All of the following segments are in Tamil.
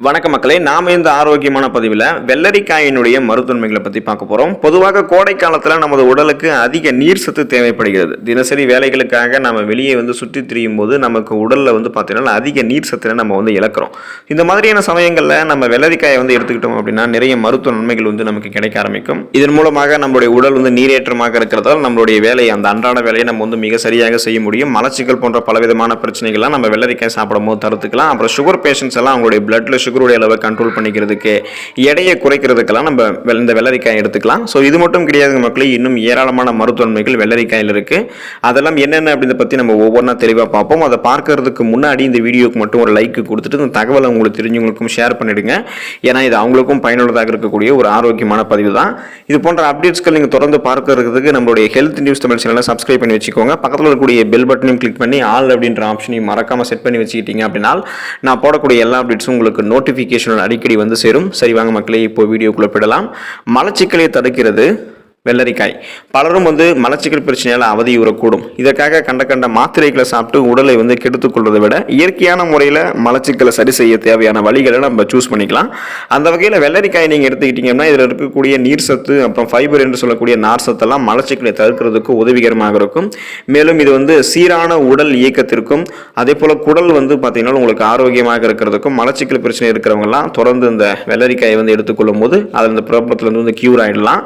வணக்க மக்களே, நாம இந்த ஆரோக்கியமான பதிவில் வெள்ளரிக்காயினுடைய மருத்துவன்மைகளை பற்றி பார்க்க போகிறோம். பொதுவாக கோடை காலத்தில் நமது உடலுக்கு அதிக நீர் சத்து தேவைப்படுகிறது. தினசரி வேலைகளுக்காக நம்ம வெளியே சுற்றி திரியும் போது நமக்கு உடலில் பார்த்தீங்கன்னா அதிக நீர் சத்தை நம்ம இழக்கிறோம். இந்த மாதிரியான சமயங்களில் நம்ம வெள்ளரிக்காயை எடுத்துக்கிட்டோம் அப்படின்னா நிறைய மருத்துவ நன்மைகள் நமக்கு கிடைக்க ஆரம்பிக்கும். இதன் மூலமாக நம்மளுடைய உடல் நீரேற்றமாக இருக்கிறதால் நம்மளுடைய வேலையை அந்த அன்றாட வேலையை நம்ம மிக சரியாக செய்ய முடியும். மலச்சிக்கல் போன்ற பலவிதமான பிரச்சனைகள்லாம் நம்ம வெள்ளரிக்காய் சாப்பிடும் போது தடுத்துக்கலாம். அப்புறம் சுகர் பேஷண்ட்ஸ் எல்லாம் அவங்களுடைய பிளட்ல சுகருடைய அளவை கண்ட்ரோல் பண்ணிக்கிறதுக்கு, எடையை குறைக்கிறதுக்கெல்லாம் நம்ம இந்த வெள்ளரிக்காய் எடுத்துக்கலாம். ஸோ இது மட்டும் கிடையாது மக்களே, இன்னும் ஏராளமான மருத்துவன்மைகள் வெள்ளரிக்காயில் இருக்கு. அதெல்லாம் என்னென்ன அப்படின்றத பற்றி நம்ம ஒவ்வொன்றா தெளிவாக பார்ப்போம். அதை பார்க்கறதுக்கு முன்னாடி இந்த வீடியோக்கு மட்டும் ஒரு லைக் கொடுத்துட்டு இந்த தகவலை உங்களுக்கு தெரிஞ்சவங்களுக்கும் ஷேர் பண்ணிடுங்க. ஏன்னா இது அவங்களுக்கும் பயனுள்ளதாக இருக்கக்கூடிய ஒரு ஆரோக்கியமான பதிவு தான். இது போன்ற அப்டேட்ஸ்கள் நீங்கள் தொடர்ந்து பார்க்கறதுக்கு நம்மளுடைய ஹெல்த் நியூஸ் தமிழ் சேனலை சப்ஸ்கிரைப் பண்ணி வச்சுக்கோங்க. பக்கத்தில் இருக்கக்கூடிய பெல் பட்டனையும் கிளிக் பண்ணி ஆல் அப்படின்ற ஆப்ஷனையும் மறக்காமல் செட் பண்ணி வச்சுக்கிட்டீங்க அப்படின்னா நான் போடக்கூடிய எல்லா அப்டேட்ஸும் உங்களுக்கு நோட்டிஃபிகேஷன் அடிக்கடி சேரும். சரி வாங்க மக்களே, இப்போ வீடியோக்குள்ள போயிடலாம். மலச்சிக்கலை தடுக்கிறது வெள்ளரிக்காய். பலரும் மலச்சிக்கல் பிரச்சனையால் அவதியுறக்கூடும். இதற்காக கண்ட மாத்திரைகளை சாப்பிட்டு உடலை கெடுத்துக் கொள்வதை விட இயற்கையான முறையில் மலச்சிக்கலை சரி செய்ய தேவையான வழிகளை நம்ம சூஸ் பண்ணிக்கலாம். அந்த வகையில் வெள்ளரிக்காய் நீங்கள் எடுத்துக்கிட்டீங்கன்னா இதில் இருக்கக்கூடிய நீர் சத்து, அப்புறம் ஃபைபர் என்று சொல்லக்கூடிய நார் சத்தெல்லாம் மலச்சிக்கலை தடுக்கிறதுக்கு உதவிகரமாக இருக்கும். மேலும் இது சீரான உடல் இயக்கத்திற்கும், அதே போல் குடல் பார்த்தீங்கன்னா உங்களுக்கு ஆரோக்கியமாக இருக்கிறதுக்கும், மலச்சிக்கல் பிரச்சனை இருக்கிறவங்கலாம் தொடர்ந்து இந்த வெள்ளரிக்காயை எடுத்துக்கொள்ளும் போது அதில் இந்த ப்ராப்ளத்தில் கியூர் ஆகிடலாம்.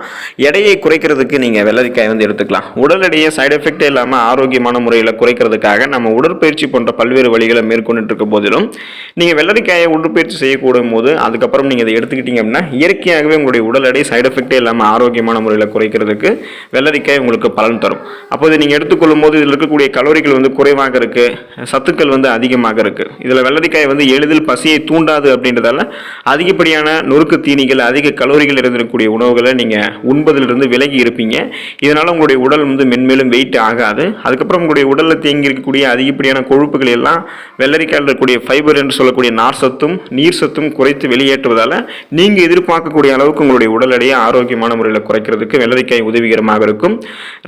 எடையை குறைக்கிறதுக்கு நீங்க வெள்ளரிக்காய் எடுத்துக்கலாம். உடல் எடையை சைடு எஃபெக்ட் இல்லாம ஆரோக்கியமான முறையில் குறைக்கிறதுக்காக நம்ம உடற்பயிற்சி போன்ற பல்வேறு வழிகளை மேற்கொண்டு இருக்க போதிலும் நீங்க வெள்ளரிக்காயை உடற்பயிற்சி செய்யக்கூடும் போது அதுக்கப்புறம் நீங்க இதை எடுத்துக்கிட்டீங்க அப்படின்னா இயற்கையாகவே உங்களுடைய உடல் எடை சைடு எஃபெக்டே இல்லாம ஆரோக்கியமான முறையில் குறைக்கிறதுக்கு வெள்ளரிக்காய் உங்களுக்கு பலன் தரும். அப்போது நீங்க எடுத்துக்கொள்ளும் போது இதில் இருக்கக்கூடிய கலோரிகள் குறைவாக இருக்கு, சத்துக்கள் அதிகமாக இருக்கு. இதுல வெள்ளரிக்காய் எளிதில் பசியை தூண்டாது அப்படின்றதால அதிகப்படியான நொறுக்கு தீனிகள், அதிக கலோரிகள் இருந்திருக்கக்கூடிய உணவுகளை நீங்க உண்பதிலிருந்து விலகி இருப்பீங்க. இதனால உங்களுடைய உடல் மென்மேலும் வெயிட் ஆகாது. அதுக்கப்புறம் உங்களுடைய உடலில் தேங்கி இருக்கக்கூடிய அதிகப்படியான கொழுப்புகள் எல்லாம் வெள்ளரிக்காயில் இருக்கக்கூடிய ஃபைபர் என்று சொல்லக்கூடிய நார் சத்தும் நீர் சத்தும் குறைத்து வெளியேற்றுவதால நீங்க எதிர்பார்க்கக்கூடிய அளவுக்கு உங்களுடைய உடல் எடையை ஆரோக்கியமான முறையில் குறைக்கிறதுக்கு வெள்ளரிக்காய் உதவிகரமாக இருக்கும்.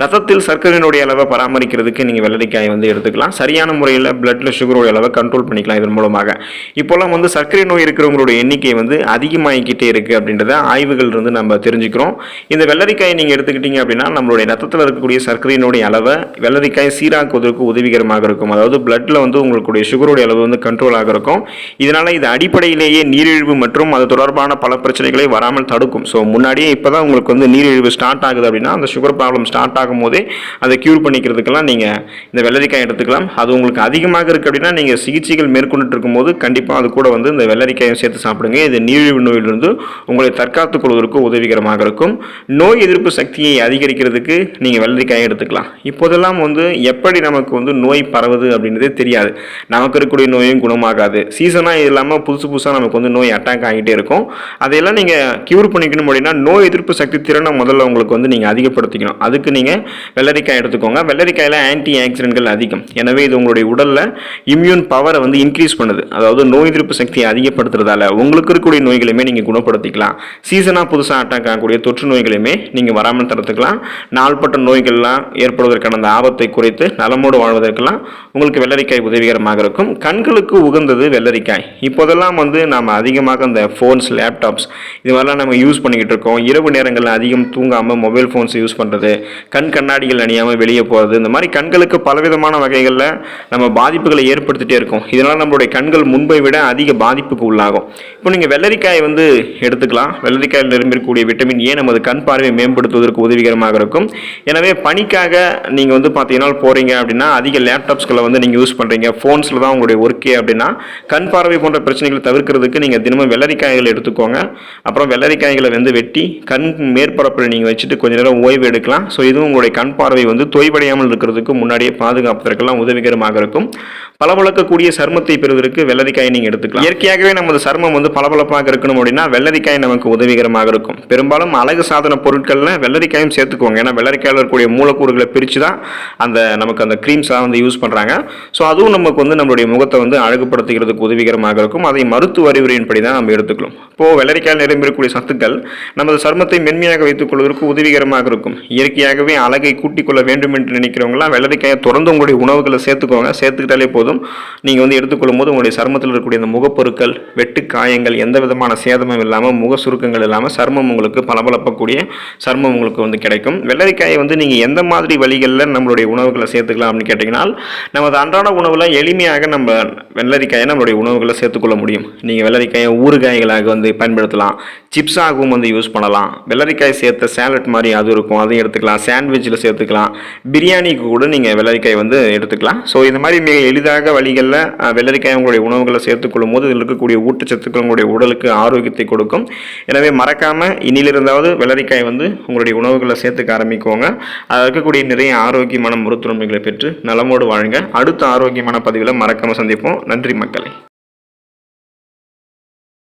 ரத்தத்தில் சர்க்கரையினுடைய அளவை பராமரிக்கிறதுக்கு நீங்க வெள்ளரிக்காய் எடுத்துக்கலாம். சரியான முறையில் பிளட்ல சுகருடைய அளவை கண்ட்ரோல் பண்ணிக்கலாம். இதன் மூலமாக இப்போலாம் சர்க்கரை நோய் இருக்கிறவங்களுடைய எண்ணிக்கை அதிகமாகிக்கிட்டே இருக்கு அப்படின்றத ஆய்வுகள் இருந்து நம்ம தெரிஞ்சுக்கிறோம். இந்த வெள்ளரிக்காய் நீங்க எடுத்துக்கிட்டீங்க அப்படின்னா நம்மளுடைய ரத்தத்தில் இருக்கக்கூடிய சர்க்கரையினுடைய அளவை வெள்ளரிக்காய் சீராக்குவதற்கு உதவிகரமாக இருக்கும். அதாவது பிளட்ல உங்களுடைய சுகருடைய அளவு கண்ட்ரோல் ஆக இருக்கும். இதனால இது அடிப்படையிலேயே நீரிழிவு மற்றும் அது தொடர்பான பல பிரச்சனைகளை வராமல் தடுக்கும். ஸோ முன்னாடியே இப்போதான் உங்களுக்கு நீரிழிவு ஸ்டார்ட் ஆகுது அப்படின்னா அந்த சுகர் ப்ராப்ளம் ஸ்டார்ட் ஆகும் போதே அதை கியூர் பண்ணிக்கிறதுக்கெல்லாம் நீங்க இந்த வெள்ளரிக்காய் எடுத்துக்கலாம். அது உங்களுக்கு அதிகமாக இருக்கு அப்படின்னா நீங்க சிகிச்சைகள் மேற்கொண்டு இருக்கும் போது கண்டிப்பாக அது கூட இந்த வெள்ளரிக்காயும் சேர்த்து சாப்பிடுங்க. இது நீரிழிவு நோயிலிருந்து உங்களை தற்காத்துக் கொள்வதற்கு உதவிகரமாக இருக்கும். நோய் எதிர்ப்பு சக்தியை அதிகரிக்கிறதுக்கு நீங்கள் வெள்ளரிக்காயை எடுத்துக்கலாம். இப்போதெல்லாம் எப்படி நமக்கு நோய் பரவுது அப்படின்றதே தெரியாது. நமக்கு இருக்கக்கூடிய நோயும் குணமாகாது. சீசனாக இல்லாமல் புதுசாக நமக்கு நோய் அட்டாக் ஆகிட்டே இருக்கும். அதையெல்லாம் நீங்கள் கியூர் பண்ணிக்கணும் அப்படின்னா நோய் எதிர்ப்பு சக்தி திறனை முதல்ல உங்களுக்கு நீங்கள் அதிகப்படுத்திக்கணும். அதுக்கு நீங்கள் வெள்ளரிக்காய் எடுத்துக்கோங்க. வெள்ளரிக்காயில் ஆன்டி ஆக்சிடென்ட்கள் அதிகம். எனவே இது உங்களுடைய உடலில் இம்யூன் பவரை இன்க்ரீஸ் பண்ணுது. அதாவது நோய் எதிர்ப்பு சக்தியை அதிகப்படுத்துறதால உங்களுக்கு இருக்கக்கூடிய நோய்களையுமே நீங்கள் குணப்படுத்திக்கலாம். சீசனாக புதுசாக அட்டாக் ஆகக்கூடிய தொற்று நோய்களையுமே நீங்கள் வராமல் தடுத்துக்கலாம். நாள்பட்ட நோய்கள்லாம் ஏற்படுவதற்கான அந்த ஆபத்தை குறைத்து நலமோடு வாழ்வதற்கெல்லாம் உங்களுக்கு வெள்ளரிக்காய் உதவிகரமாக இருக்கும். கண்களுக்கு உகந்தது வெள்ளரிக்காய். இப்போதெல்லாம் நாம் அதிகமாக இந்த ஃபோன்ஸ், லேப்டாப்ஸ் இது மாதிரிலாம் நம்ம யூஸ் பண்ணிக்கிட்டு இருக்கோம். இரவு நேரங்களில் அதிகம் தூங்காமல் மொபைல் ஃபோன்ஸ் யூஸ் பண்ணுறது, கண்ணாடிகள் அணியாமல் வெளியே போகிறது, இந்த மாதிரி கண்களுக்கு பலவிதமான வகைகளில் நம்ம பாதிப்புகளை ஏற்படுத்திட்டே இருக்கோம். இதனால் நம்மளுடைய கண்கள் முன்பை விட அதிக பாதிப்புக்கு உள்ளாகும். இப்போ நீங்கள் வெள்ளரிக்காய் எடுத்துக்கலாம். வெள்ளரிக்காயில் நிரம்பியிருக்கக்கூடிய விட்டமின் ஏ நமது கண் பார்வை மேம்படுத்துவதற்கு உதவிகரமாக இருக்கும். எனவே பணிக்காக நீங்கள் பார்த்தீங்கன்னா போகிறீங்க அப்படின்னா அதிக லேப்டாப்ஸ்களை நீங்கள் யூஸ் பண்ணுறீங்க, ஃபோன்ஸில் தான் உங்களுடைய ஒர்க்கே அப்படின்னா கண் பார்வை போன்ற பிரச்சனைகளை தவிர்க்கிறதுக்கு நீங்கள் தினமும் வெள்ளரிக்காய்களை எடுத்துக்கோங்க. அப்புறம் வெள்ளரிக்காய்களை வெட்டி கண் மேற்பரப்பில் நீங்கள் வச்சுட்டு கொஞ்ச நேரம் ஓய்வு எடுக்கலாம். ஸோ இதுவும் உங்களுடைய கண் பார்வை தொய்வடையாமல் இருக்கிறதுக்கு முன்னாடியே பாதுகாப்பதற்கெல்லாம் உதவிகரமாக இருக்கும். பளபளக்கக்கூடிய சருமத்தை பெறுவதற்கு வெள்ளரிக்காயை நீங்கள் எடுத்துக்கலாம். இயற்கையாகவே நமது சருமம் பளபளப்பாக இருக்கணும் அப்படின்னா வெள்ளரிக்காய் நமக்கு உதவிகரமாக இருக்கும். பெரும்பாலும் அழகு சாதன பொருட்களில் வெள்ளரிக்காயும் சேர்த்துக்குவாங்க. ஏன்னா வெள்ளரிக்காயில் இருக்கக்கூடிய மூலக்கூறுகளை பிரித்து தான் நமக்கு அந்த க்ரீம்ஸாக யூஸ் பண்ணுறாங்க. ஸோ அதுவும் நமக்கு நம்மளுடைய முகத்தை அழகுபடுத்துகிறதுக்கு உதவிகரமாக இருக்கும். அதை மருத்துவ அறிவுரையின்படி தான் நம்ம எடுத்துக்கலாம். இப்போது வெள்ளரிக்காயில் நிரம்பியிருக்கக்கூடிய சத்துக்கள் நமது சருமத்தை மென்மையாக வைத்துக் கொள்வதற்கு உதவிகரமாக இருக்கும். இயற்கையாகவே அழகை கூட்டிக் கொள்ள வேண்டும் என்று நினைக்கிறவங்களாம் வெள்ளரிக்காயை தொடர்ந்து உங்களுடைய உணவுகளை சேர்த்துக்கோங்க. சேர்த்துக்கிட்டாலே போதும். முழுவதும் நீங்கள் வந்து எடுத்துக்கொள்ளும் போது உங்களுடைய சருமத்தில் இருக்கக்கூடிய இந்த முகப்பொருட்கள், வெட்டு காயங்கள், எந்த விதமான சேதமும் இல்லாமல், முக சுருக்கங்கள் இல்லாமல் சருமம் உங்களுக்கு பளபளக்கக்கூடிய சருமம் உங்களுக்கு வந்து கிடைக்கும். வெள்ளரிக்காயை வந்து நீங்கள் எந்த மாதிரி வழிகளில் நம்மளுடைய உணவுகளை சேர்த்துக்கலாம் அப்படின்னு கேட்டிங்கன்னா, நமது அன்றாட உணவில் எளிமையாக நம்ம வெள்ளரிக்காயை நம்மளுடைய உணவுகளை சேர்த்துக்கொள்ள முடியும். நீங்கள் வெள்ளரிக்காயை ஊறுகாய்களாக வந்து பயன்படுத்தலாம், சிப்ஸாகவும் வந்து யூஸ் பண்ணலாம். வெள்ளரிக்காய் சேர்த்த சேலட் மாதிரி அது இருக்கும், அதையும் எடுத்துக்கலாம். சாண்ட்விச்சில் சேர்த்துக்கலாம். பிரியாணிக்கு கூட நீங்கள் வெள்ளரிக்காய் வந்து எடுத்துக்கலாம். ஸோ இந்த மாதிரி மிக எளிதாக வழிகளில் வெள்ளரிக்காய் உங்களுடைய உணவுகளை சேர்த்துக்கொள்ளும் போது இதில் இருக்கக்கூடிய ஊட்டச்சத்துக்கள் உங்களுடைய உடலுக்கு ஆரோக்கியத்தை கொடுக்கும். எனவே மறக்காமல் இனிலிருந்தாவது வெள்ளரிக்காய் வந்து உங்களுடைய உணவுகளை சேர்த்துக்க ஆரம்பிக்குவோங்க. அதில் இருக்கக்கூடிய நிறைய ஆரோக்கியமான மருத்துவமைகளை பெற்று நலமோடு வாழுங்க. அடுத்த ஆரோக்கியமான பதிவில் மறக்காமல் சந்திப்போம். நன்றி மக்களே.